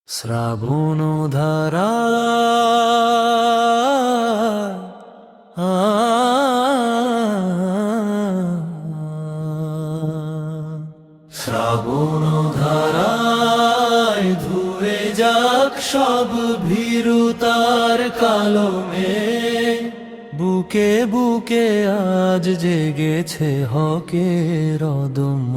শ্রাবণ ধারা শ্রাবণ ধারায় ধুয়ে যাক সব ভীরুতার কালমে, বুকে বুকে আজ জেগেছে হকের অদম্য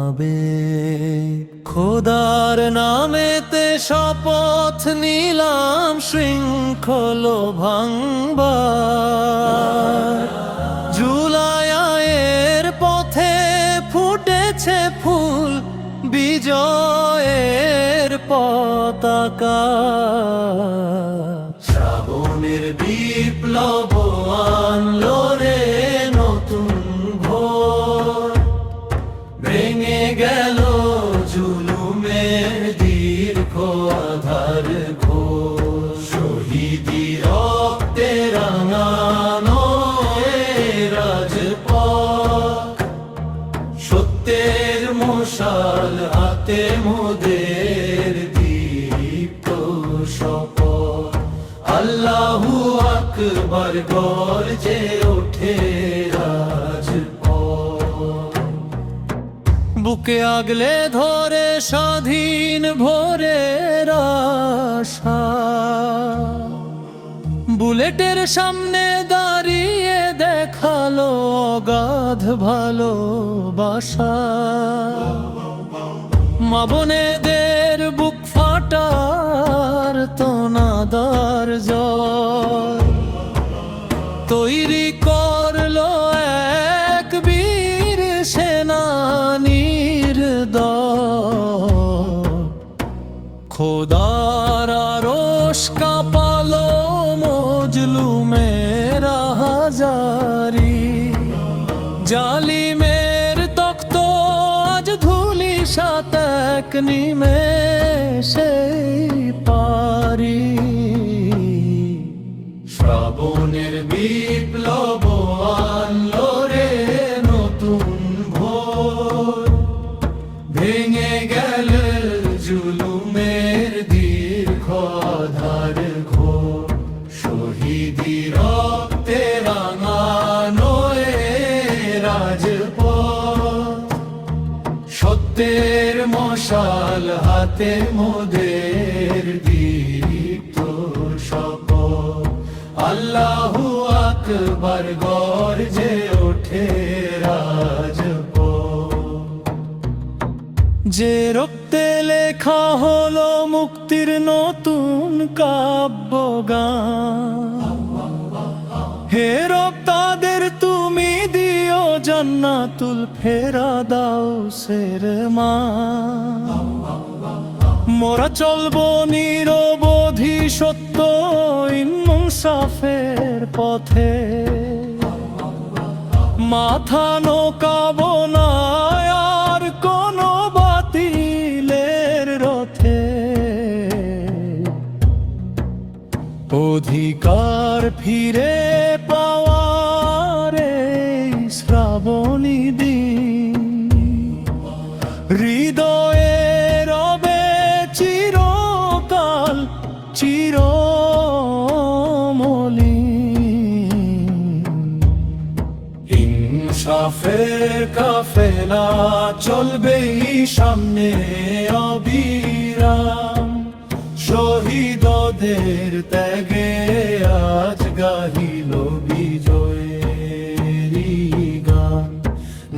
আবেগ। খোদার নামেতে শপথ নিলাম শৃঙ্খল ভাঙবার। জুলাইয়ের পথে ফুটেছে ফুল বিজয়ের পতাকা। শ্রাবণের বিপ্লব আনলো রে নতুন ভোর, ভেঙে গেল জুলুমের দীর্ঘ আধার ঘোর। শহীদি রক্তে রাঙানো এ রাজপথ, সত্যের মশাল হাতে মোদের দীপ্ত শপথ। আল্লাহু আকবার গর্জে ওঠে রাজপথ। বুকে আগলে ধরে স্বাধীন ভোরের আশা, বুলেটের সামনে দাঁড়িয়ে দেখালো অগাধ ভালোবাসা। মা বোনেদের বুক ফাটার তোনাদার জয় তৈরি করলো এক বীর সেনানীর দল। খোদার আরশ কাঁপালো মজলুমের হাজারি। জালিমের তখ্ত আজ ধূলিসাৎ এক নিমেষেই পারি। শ্রাবণের বিপ্লব আনলো রে নতুন ভোর, ভেঙে গেল জুলুমের দীর্ঘ আধার ঘোর। শহীদি রক্তে রাঙানো এ রাজপথ, সত্যের মশাল হাতে মোদের দীপ্ত শপথ। আল্লাহু আকবার গর্জে ওঠে রাজপথ। যে রক্তে লেখা হলো মুক্তির নতুন কাব্যগান, হে রব তাদের তুমি দিও জান্নাতুল ফেরদাউসের মান। মোরা চলবো নিরবধি সত্য ইনসাফের পথে, মাথা নোকাবো না আর কোনো বাতিলের রথে। অধিকার ফিরে পাওয়ার এই শ্রাবণী দিন, হৃদয়ে রবে চিরকাল চিরমলিন। ইনসাফের কাফেলা চলবেই সামনে অবিরাম। শহীদদের ত্যাগে আজ গাহিল বিজয়েরই গান।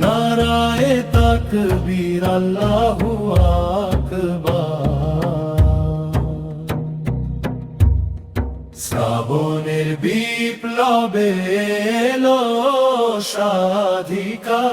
নারায়ে তাকবীর আল্লাহু আকবার। শ্রাবণের বিপ্লবে এলো স্বাধিকার।